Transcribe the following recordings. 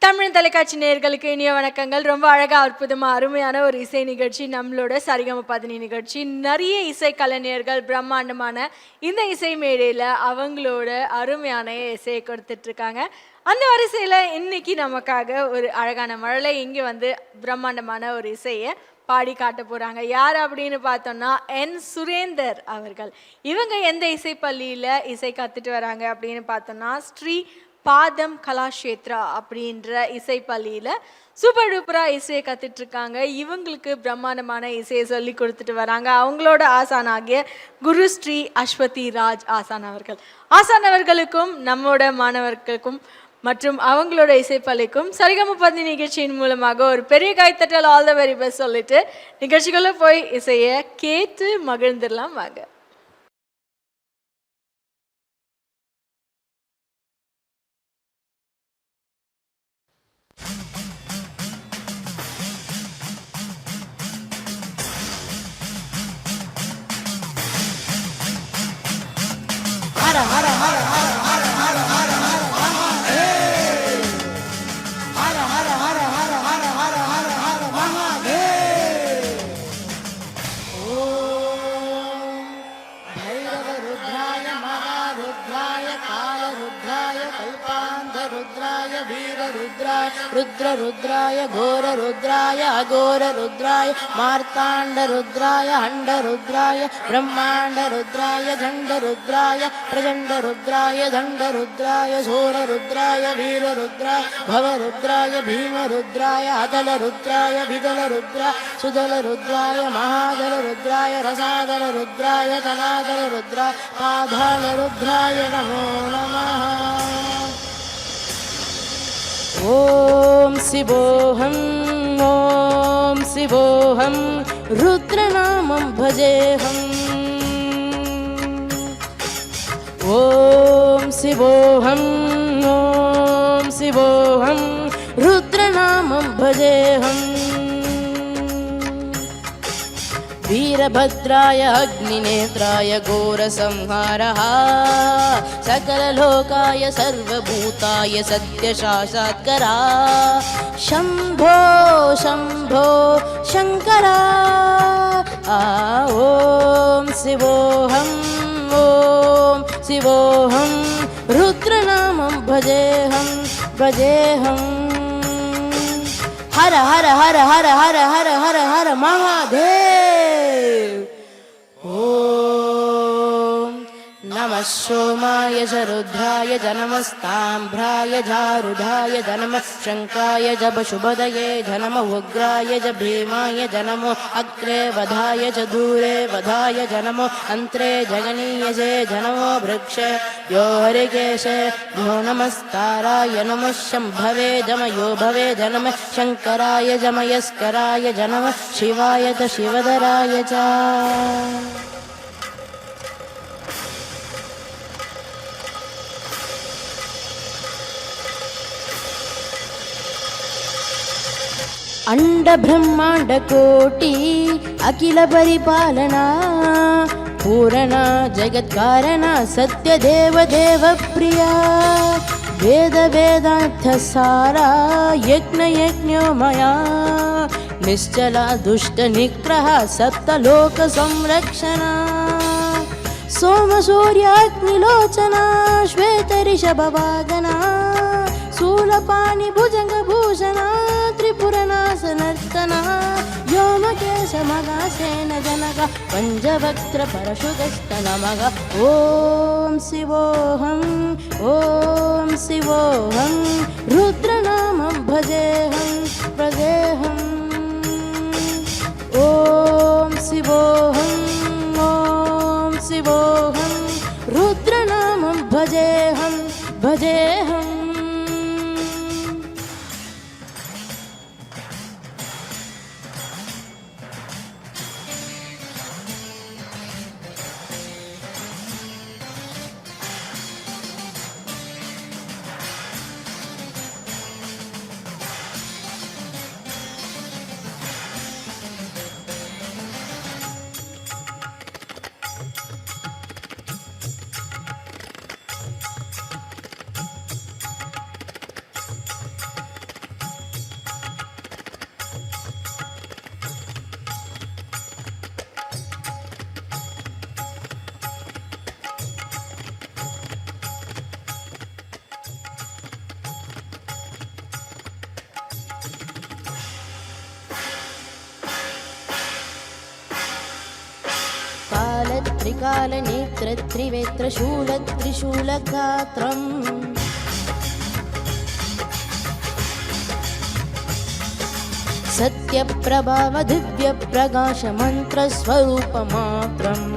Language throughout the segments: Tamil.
தமிழ் தொலைக்காட்சி நேயர்களுக்கு இனிய வணக்கங்கள். ரொம்ப அழகா அற்புதமா அருமையான ஒரு இசை நிகழ்ச்சி, நம்மளோட சரிகம 10 நிகழ்ச்சி. நிறைய இசை கலைஞர்கள் பிரம்மாண்டமான இந்த இசை மேடையில் அவங்களோட அருமையான இசையை கொடுத்துட்டு இருக்காங்க. அந்த வரிசையில் இன்னைக்கு நமக்காக ஒரு அழகான மழலை இங்கே வந்து பிரம்மாண்டமான ஒரு இசையை பாடி காட்ட போகிறாங்க. யார் அப்படின்னு பார்த்தோம்னா என் சுரேந்தர் அவர்கள். இவங்க எந்த இசை பள்ளியில் இசை கற்றுட்டு வராங்க அப்படின்னு பார்த்தோம்னா ஸ்ரீ பாதம் கலாஷேத்ரா அப்படின்ற இசை பள்ளியில் சூப்பர் டூப்பராக இசையை கற்றுட்ருக்காங்க. இவங்களுக்கு பிரம்மாண்டமான இசையை சொல்லி கொடுத்துட்டு வராங்க. அவங்களோட ஆசானாகிய குரு ஸ்ரீ அஸ்வதி ராஜ் ஆசான் அவர்கள். ஆசான் அவர்களுக்கும் நம்மோட மாணவர்களுக்கும் மற்றும் அவங்களோட இசைப்பள்ளிக்கும் சரிகம 10 நிகழ்ச்சியின் மூலமாக ஒரு பெரிய கைத்தட்டல் ஆல் த வெரி பெஸ்ட் சொல்லிட்டு நிகழ்ச்சிக்குள்ளே போய் இசையை கேட்டு மகிழ்ந்துடலாம் வாங்க. ஹர ஹர ஹர ஹர ஹர ஹர ஹர ஹர மகாதேவ். ஹர ஹர ஹர ஹர ஹர ஹர ஹர ஹர மகாதேவ். ஓம் பைரவ ருத்ராய மகாருத்ராய காலருத்ராய கல்பாந்த ருத்ராய வீர ருத்ராய ருத்ர ருத்ராய கோர ருத்ராய அகோர ருத்ராய மார்த்தாண்ட ருத்ராய அண்ட ருத்ராய பிரம்மாண்ட ருத்ராய தண்ட ருத்ராய பிரச்சண்ட ருத்ராய தண்ட ருத்ராய சோர ருத்ராய வீர ருத்ராய பவ ருத்ராய பீம ருத்ராய அதல ருத்ராய விதல ருத்ராய சுதல ருத்ராய மகாதல ருத்ராய ரசாதல ருத்ராய தனாதல ருத்ராய பாதாள ருத்ராய நமோ நமः. ஓம் சிவோஹம் ஓம் சிவோஹம் ருத்ரநாமம் பஜேஹம். ஓம் சிவோஹம் ஓம் சிவோஹம் ருத்ரநாமம் பஜேஹம். वीरभद्राय अग्निनेत्राय घोरसंहारः सकललोकाय सर्वभूताय सत्यशासात्करा शम्भो शम्भो शङ्करा. ॐ शिवोऽहं ॐ शिवोऽहं रुद्रनामं भजेऽहं भजेऽहं. हर हर हर हर हर हर हर हर महादेव. ओम नमः सोमाय च रुद्राय च नमस्ताम्भ्राय जारुधाय च नमः शङ्काय च पशुपतये च नमः उग्राय च भीमाय च नमो अग्रे वधाय च दूरे वधाय च नमो अन्त्रे जगनीयसे च नमो वृक्षे यो हरिकेशे यो नमस्ताराय नमः शम्भवे जमयो भवे च नमः शङ्कराय च मयस्कराय च नमः शिवाय च शिवधराय च. अंड ब्रह्मांड कोटि अखिल परिपालना पूरणा जगत्कारणा सत्य देव देव प्रिया वेद वेदार्थ सारा यज्ञ यज्ञोमया निश्चला दुष्ट निग्रह सप्तलोक संरक्षणा सोम सूर्याग्निलोचना श्वेत ऋषभवागना शूलपाणि भुजंग भूषणा त्रिपुरनाशनर्तना व्योमकेशमगासेन जनक पंचवक्त्र परशुगस्तनमः. ॐ शिवोऽहं ॐ शिवोऽहं रुद्रनामं भजेऽहं भजेऽहं. ॐ शिवोऽहं ॐ शिवोऽहं रुद्रनामं भजेऽहं भजेऽहं. त्रिकालनेत्र त्रिवेत्र शूल त्रिशूलगात्रम् सत्यप्रभाव दिव्यप्रकाश मन्त्रस्वरूपमात्रम्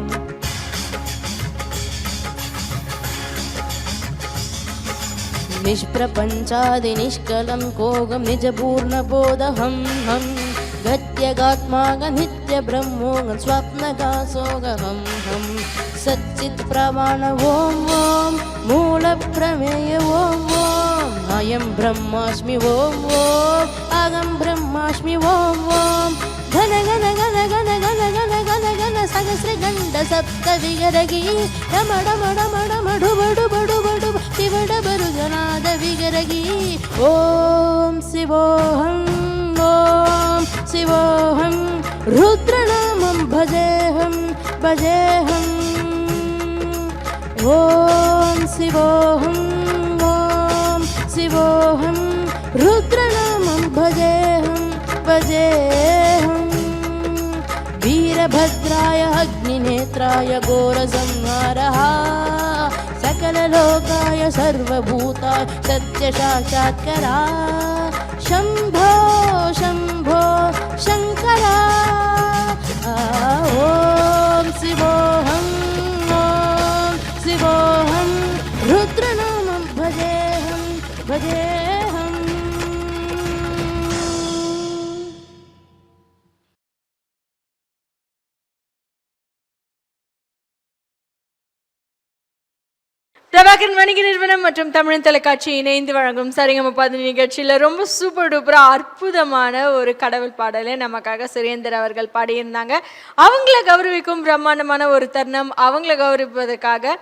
निष्प्रपञ्चादिनिष्कलं कोगं निजपूर्णबोधहं हं गत्यगात्माग नित्यब्रह्मोगं स्वप्नगासोगहं हं सच्चित्प्रमाण ॐ ॐ मूलप्रमेय ॐ ॐ अयं ब्रह्मास्मि ॐ ॐ अहं ब्रह्मास्मि ॐ ॐ घन घन घन घन घन घन घन घन सहस्रगण्ड सप्तविगरगी डम डम डम डम डुबडु बडु बडु तिवड बरुगनाद विगरगी ॐ शिवोऽहं ॐ शिवोऽहं रुद्रनामं भजेऽहं भजेऽहं ॐ शिवोऽहं ॐ शिवोऽहं रुद्रनामं भजेऽहं भजेऽहं वीरभद्राय अग्निनेत्राय घोरसंहारः सकललोकाय सर्वभूताय सत्यसाक्षात्करा शम्भो शम्भो शङ्करा ॐ शिवोऽहं ॐ शिवोऽहं रुद्रनामं भजेऽहं भजेऽहम् பிரபாகரன் வணிக நிறுவனம் மற்றும் தமிழ் தொலைக்காட்சி இணைந்து வழங்கும் சரிகம 10 நிகழ்ச்சியில் ரொம்ப சூப்பர் டூப்பரா அற்புதமான ஒரு கடவுள் பாடலை நமக்காக சுரேந்தர் அவர்கள் பாடியிருந்தாங்க. அவங்கள கௌரவிக்கும் பிரம்மாண்டமான ஒரு தருணம். அவங்கள கௌரவிப்பதற்காக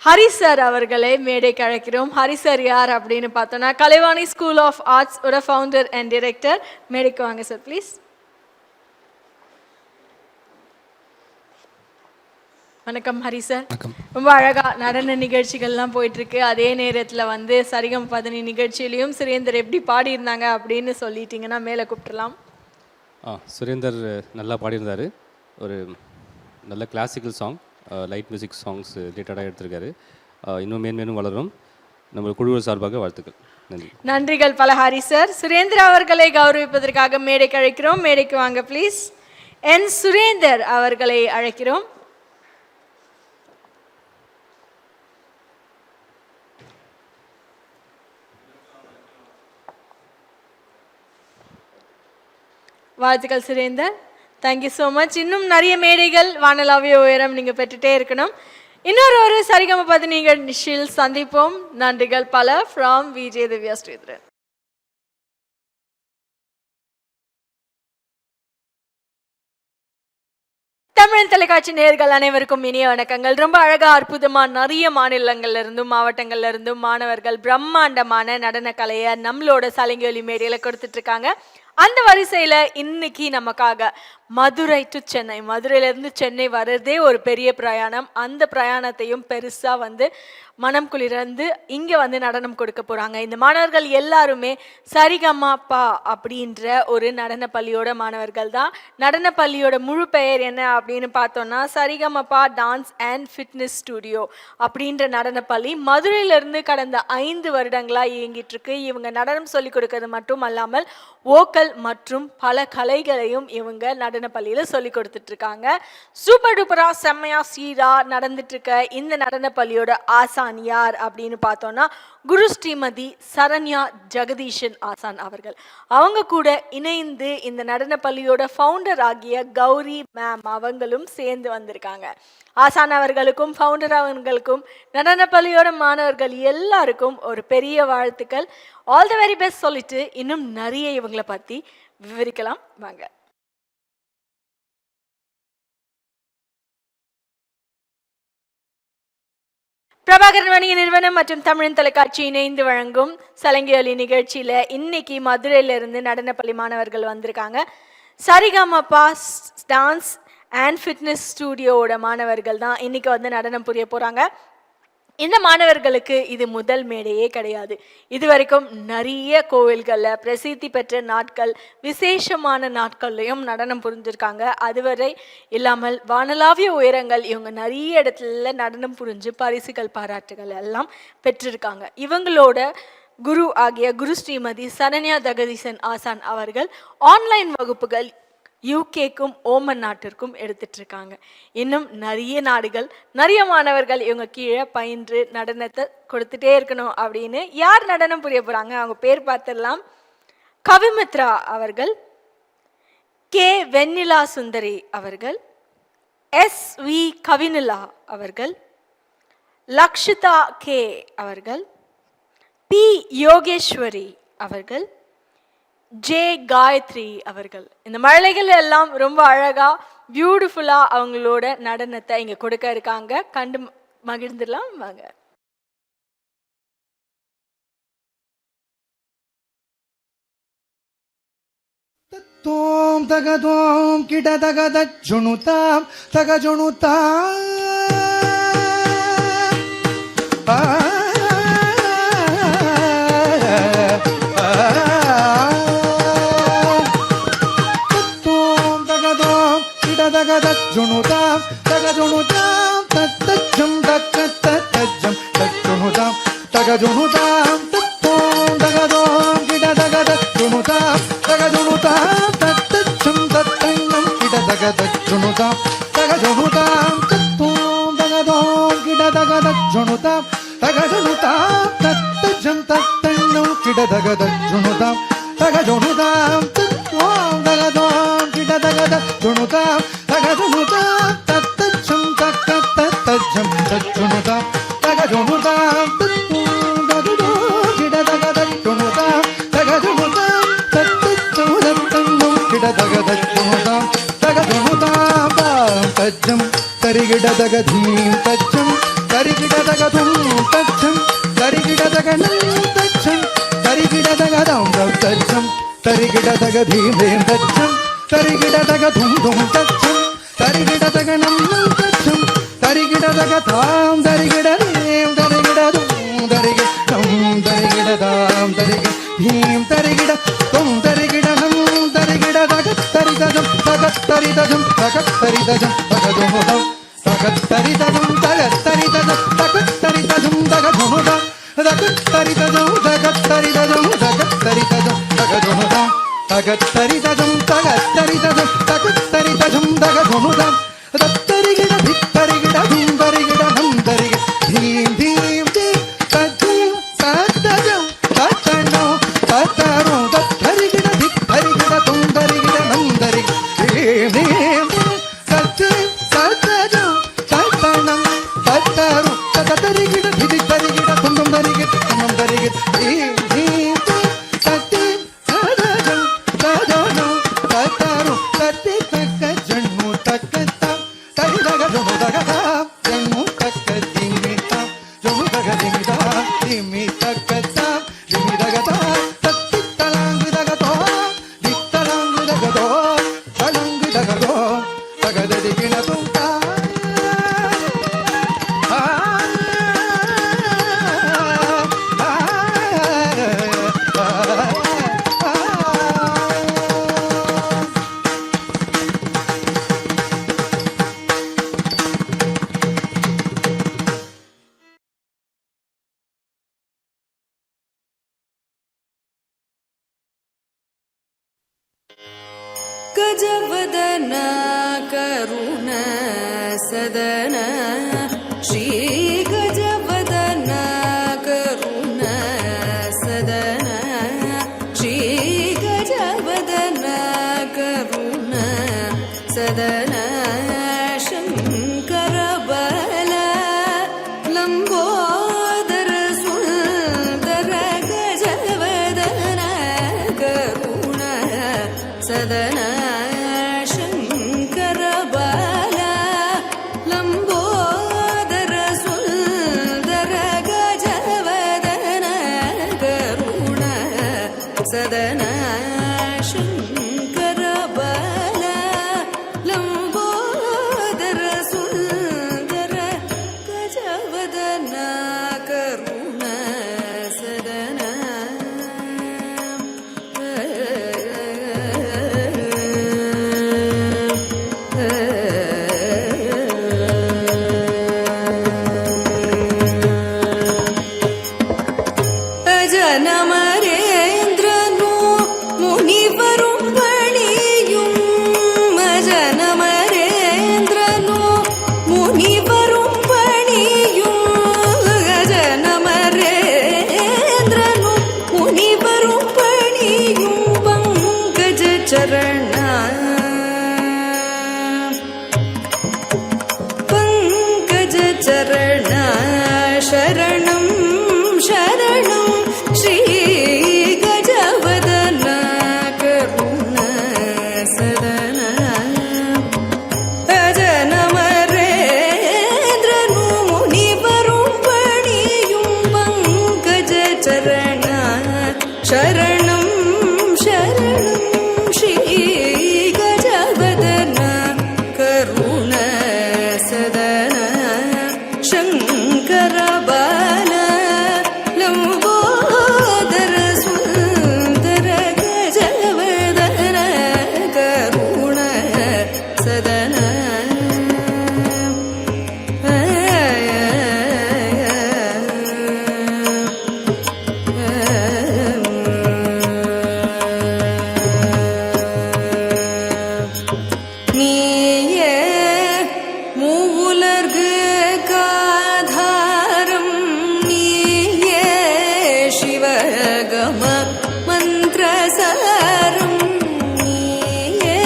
ஹரி சார் அவர்களை மேடைக்கு அழைக்கிறோம். ஹரி சார் யார் அப்படின்னு பார்த்தோன்னா கலைவாணி ஸ்கூல் ஆஃப் ஆர்ட்ஸ் ஓட ஃபவுண்டர் அண்ட் டைரக்டர். மேடைக்கு வாங்க சார் ப்ளீஸ். வணக்கம் ஹரி சார். ரொம்ப அழகா நடன நிகழ்ச்சிகள்லாம் போயிட்டு இருக்கு. அதே நேரத்தில் வந்து சரிகம் 10 நிகழ்ச்சியிலையும் சுரேந்தர் எப்படி பாடியிருந்தாங்க அப்படின்னு சொல்லிட்டீங்கன்னா மேலே கூப்பிட்டுலாம். சுரேந்தர் நல்லா பாடியிருந்தார். ஒரு நல்ல classical song, light music songs ரிலேட்டடாக எடுத்திருக்காரு. இன்னும் மேன்மேலும் வளரும். நம்ம குழுவின் சார்பாக வாழ்த்துக்கள். நன்றி. நன்றிகள் பல ஹரி சார். சுரேந்தர் அவர்களை கௌரவிப்பதற்காக மேடைக்கு அழைக்கிறோம். மேடைக்கு வாங்க ப்ளீஸ். என் சுரேந்தர் அவர்களை அழைக்கிறோம். வாழ்த்துக்கள் சுரேந்தர். Thank you so much. இன்னும் நிறைய மேடைகள் வானலாவிய உயரம் நீங்கள் பெற்றுட்டே இருக்கணும். இன்னொரு சரிகம 10 நிகழ்ச்சியில் சந்திப்போம். நன்றிகள் பல ஃப்ரம் விஜய் திவ்யா ஸ்ரீதரன். தமிழ் தொலைக்காட்சி நேயர்கள் அனைவருக்கும் இனிய வணக்கங்கள். ரொம்ப அழகா அற்புதமா நிறைய மாநிலங்கள்ல இருந்தும் மாவட்டங்கள்ல இருந்தும் மாணவர்கள் பிரம்மாண்டமான நடன கலையை நம்மளோட சலங்கொலி மேடையில கொடுத்துட்டு இருக்காங்க. அந்த வரிசையில இன்னைக்கு நமக்காக மதுரை டு சென்னை, மதுரையிலேருந்து சென்னை வர்றதே ஒரு பெரிய பிரயாணம். அந்த பிரயாணத்தையும் பெருசா வந்து மனம் குளிர்ந்து இங்கே வந்து நடனம் கொடுக்க போகிறாங்க. இந்த மாணவர்கள் எல்லாருமே சரிகமாப்பா அப்படின்ற ஒரு நடன பள்ளியோட மாணவர்கள் தான். நடன பள்ளியோட முழு பெயர் என்ன அப்படின்னு பார்த்தோன்னா Sarigamapa dance and fitness studio அப்படின்ற நடன பள்ளி மதுரையிலேருந்து கடந்த 5 வருடங்களாக இயங்கிட்டு இருக்கு. இவங்க நடனம் சொல்லிக் கொடுக்கறது மட்டும் அல்லாமல் வோக்கல் மற்றும் பல கலைகளையும் இவங்க நடன பள்ளியில் சொல்லி கொடுத்துட்டு இருக்காங்க. சூப்பர் டூப்பரா செம்மையா சீரா நடந்துட்டு இருக்க இந்த நடன பள்ளியோட ஆசான் யார் அப்படின்னு பார்த்தோம்னா குரு ஸ்ரீமதி சரண்யா ஜெகதீஷன் ஆசான் அவர்கள். அவங்க கூட இணைந்து இந்த நடன பள்ளியோட ஃபவுண்டர் ஆகிய கௌரி மேம் அவங்களும் சேர்ந்து வந்திருக்காங்க. ஆசான் அவர்களுக்கும் ஃபவுண்டர் அவர்களுக்கும் நடன பள்ளியோட மாணவர்கள் எல்லாருக்கும் ஒரு பெரிய வாழ்த்துக்கள். ஆல் தி வெரி பெஸ்ட் சொல்லிட்டு இன்னும் நிறைய இவங்களை பற்றி விவரிக்கலாம் வாங்க. பிரபாகரன் வணிக நிறுவனம் மற்றும் தமிழ் தொலைக்காட்சி இணைந்து வழங்கும் சலங்கொலி நிகழ்ச்சியில் இன்னைக்கு மதுரையிலிருந்து நடனப்பள்ளி மாணவர்கள் வந்திருக்காங்க. சரிகமப்பா டான்ஸ் அண்ட் ஃபிட்னஸ் ஸ்டுடியோவோட மாணவர்கள் தான் இன்னைக்கு வந்து நடனம் புரிய போகிறாங்க. இந்த மாணவர்களுக்கு இது முதல் மேடையே கிடையாது. இதுவரைக்கும் நிறைய கோவில்களில் பிரசித்தி பெற்ற நாட்கள், விசேஷமான நாட்கள்லையும் நடனம் புரிஞ்சிருக்காங்க. அதுவரை இல்லாமல் வானளாவிய உயரங்கள் இவங்க நிறைய இடத்துல நடனம் புரிஞ்சு பரிசுகள் பாராட்டுகள் எல்லாம் பெற்றிருக்காங்க. இவங்களோட குரு ஆகிய குரு ஸ்ரீமதி சரண்யா ஜெகதீசன் ஆசான் அவர்கள் ஆன்லைன் வகுப்புகள் யூகேக்கும் ஓமன் நாட்டிற்கும் எடுத்துட்டு இருக்காங்க. இன்னும் நிறைய நாடுகள், நிறைய மாணவர்கள் இவங்க கீழே பயின்று நடனத்தை கொடுத்துட்டே இருக்கணும் அப்படின்னு யார் நடனம் புரிய போறாங்க, அவங்க பேர் பார்த்துடலாம். கவிமித்ரா அவர்கள், கே வெண்ணிலா சுந்தரி அவர்கள், SV கவினிலா அவர்கள், லக்ஷிதா கே அவர்கள், P யோகேஸ்வரி அவர்கள், ஜே காயத்ரி அவர்கள். இந்த மழலைகள் எல்லாம் ரொம்ப அழகா பியூட்டிஃபுல்லா அவங்களோட நடனத்தை இங்க கொடுக்க இருக்காங்க. கண்டு மகிழ்ந்துடலாம் வாங்க. தோம் தகதோம் கிட தகத ஜுணுதாம் தக ஜுணுதாம் ஜுணுதாம் தக ஜுணுதாம் தத்தஜம் தத்தஜம் தஜுணுதாம் தக ஜுணுதாம் தத்தோம் தகதோம் கிட தகத ஜுணுதாம் தக ஜுணுதாம் தத்தஜம் தத்தன்னம் கிட தகத ஜுணுதாம் தக ஜுணுதாம் தத்தோம் தகதோம் கிட தகத ஜுணுதாம் தக ஜுணுதாம் தத்தஜம் தத்தன்னம் கிட தகத ஜுணுதாம் தக ஜுணுதாம் தத்தோம் தகதோம் கிட தகத ஜுணுதாம் தகஜுணுதாம் தத்தஜம் தக்கத்தஜம் தஜுணுதாம் தகஜுணுதாம் தத்தோம் தகதோம் கிட தகத ஜுணுதாம் தகஜுணுதாம் தத்தஜம் தத்தன்னம் கிட தகத ஜுணுதாம் தகஜுணுதாம் தஜ்ஜம் தரிகிட தகதீம் தஜ்ஜம் தரிகிட தகதும் தஜ்ஜம் தரிகிட தகனம் தஜ்ஜம் தரிகிட தகதம் தஜ்ஜம் தரிகிட தகதீம் தஜ்ஜம் தரிகிட தகதும் தும் தஜ்ஜம் தரிகிட தகனம் தஜ்ஜம் தரிகிட தகதாம் தரிகிட தேம் தரிகிட தும் தரிகிடம் தரிகிடதாம் தரிகிட தீம் தரிகிட தும் தரிகிடனம் தரிகிட தகத்தரிதஜம் தகத்தரிதஜம் தகத்தரிதஜம் தகதுமுதம் தகத்தரிதஜம் தகத்தரிதஜம் தகத்தரிதஜம் தகதுமுதம் தகத்தரிதஜம் தகத்தரிதஜம் தகத்தரிதஜம் தகதுமுதம் தகத்தரிதஜம் தகத்தரிதஜம் தகத்தரிதஜம் தகதுமுதம் தத்தரிகிட தித்தரிகிட தும் தரிகிட நம் தரிகிட தீம் தீம் தீம் தத்தீம் தத்தஜம் தத்தனம் தத்தரும் தத்தரிகிட தித்தரிகிட தும் தரிகிட நம் தரிகிட தீம் தீம் தீம் தத்தீம் தத்தஜம் தத்தனம் தத்தரும் தத்தரிகிட தித்தரிகிட தும் தரிகிட நம் தரிகிட தீம் தீம் தீம் தத்தீம் தத்தஜம் தத்தனம் தத்தரும் தத்தி தக்க ஜன்னு தக்கத்தாம் தரிதக ஜனு தகதாம் ஜன்னு தக்க திமிதாம் ஜனு தக திமிதாம் திமி தக்கத்தாம் திமி தகதாம் தத்தி தலாங்கு தகதோ தித்தலாங்கு தகதோ தலாங்கு தகதோ தகததி கிணதும் गजवदन करुण सदन श्री गजवदन करुण सदन श्री गजवदन करुण सदन शंकर बल लंबोदर सुंदर गजवदन करुण सदन शंकर बल लंबोदर சரண சரணம் சரணம் ஸ்ரீ கஜவதன கருண சதன அஜனமரேந்திரனு முனிவரும் பணியும் பங்கஜ சரண சரணம் சரணம் ஸ்ரீ கஜவதன கருண சதன ಶಂಕರ ಬಾಲ ಲಂಬೋದರ ಸುಂದರ ಗಜವದನ ಕರುಣ ಸದನ நீயே மூவுலர்கு காதாரம் நீயே சிவகம மந்திரசாரம் நீயே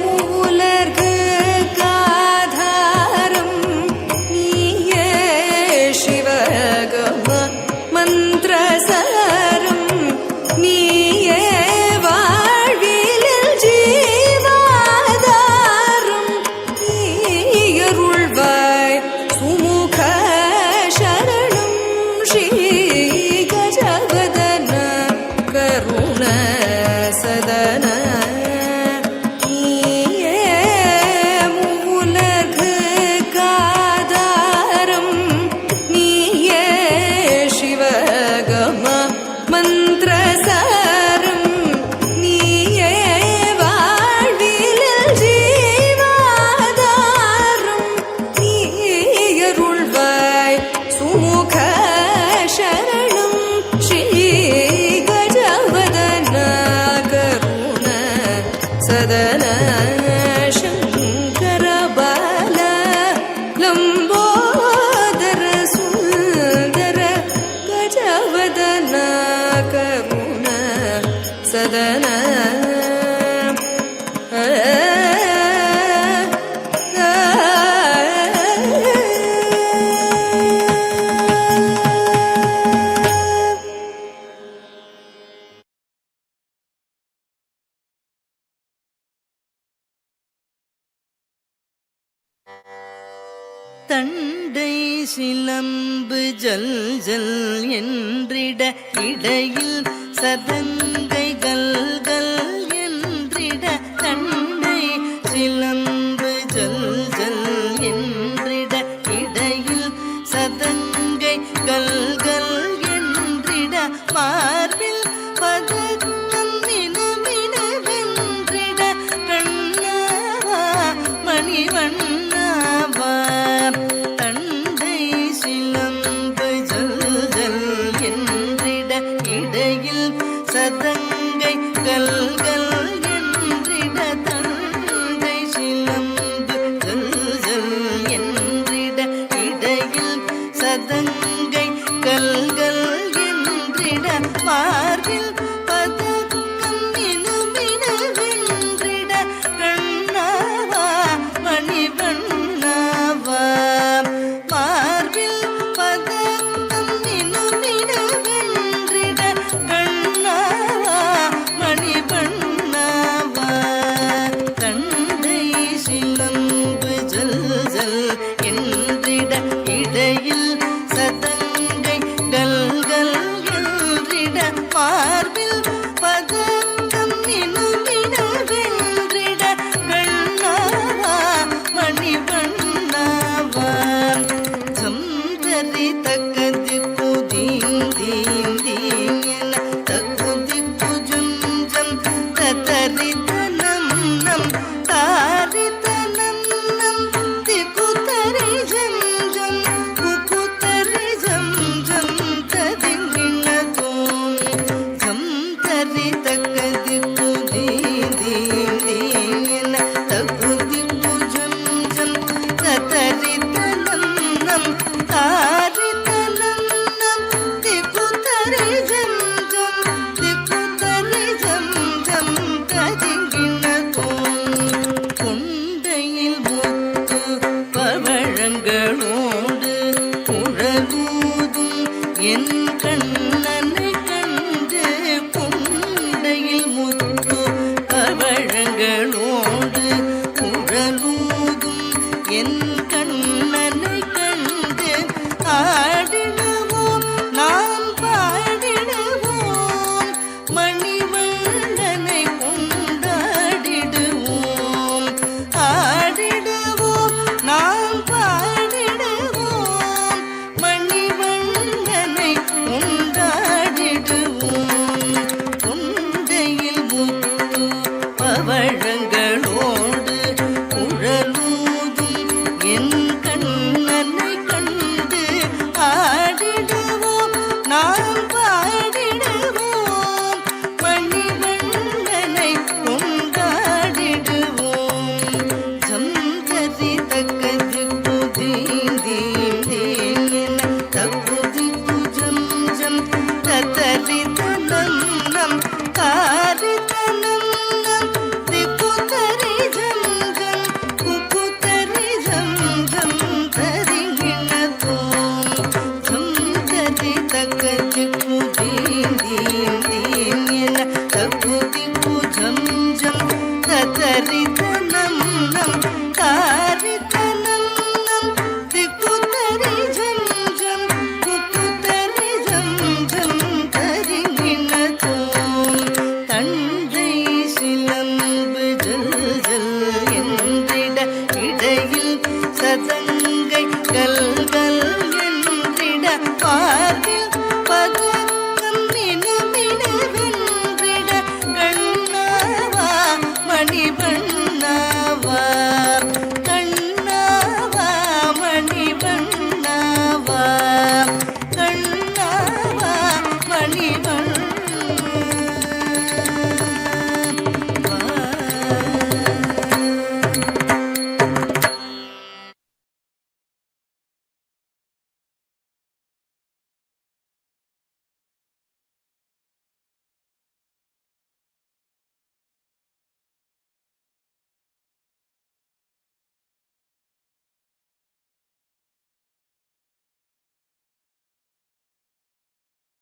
மூவுலர்கு காதாரம் நீயே சிவகம மந்திரசாரம் நீயே வாழ்விலில் ஜீவாதாரம் நீயருள்வாய் சுமுக சரணம் ஸ்ரீ கஜவதன கருண சதன நீயே மூவுலகு காதாரம் நீயே சிவகம மந்திரசாரம் நீயே வாழ்விலில் ஜீவாதாரம் நீயருள்வாய் சுமுக சரணம் ஸ்ரீ கஜவதன கருண சதன ಶಂಕರ ಬಾಲ ಲಂಬೋದರ ಸುಂದರ ಗಜವದನ ಕರುಣ ಸದನ தண்டை சிலம்பு ஜல் ஜல் என்றிட இடையில் சதங்கை கல் கல் என்றிட தண்டை சிலம்பு ஜல் ஜல் என்றிட இடையில் சதங்கை கல் கல் என்றிட மார்பில் பதக்கம் மினுமினுவென்றிட கண்ணாவா மணிவண்ணாவா தண்டை சிலம்பு ஜல் ஜல் என்றிட இடையில் சதங்கை கல் கல் என்றிட தண்டை சிலம்பு ஜல் ஜல் என்றிட இடையில் சதங்கை கல் கல் என்றிட மார்பில் பதக்கம் மினுமினுவென்றிட கண்ணாவா மணிவண்ணாவா மார்பில் பதக்கம் மினுமினுவென்றிட கண்ணாவா மணிவண்ணாவா தண்டை சிலம்பு ஜல் ஜல் என்றிட இடையில் சத என்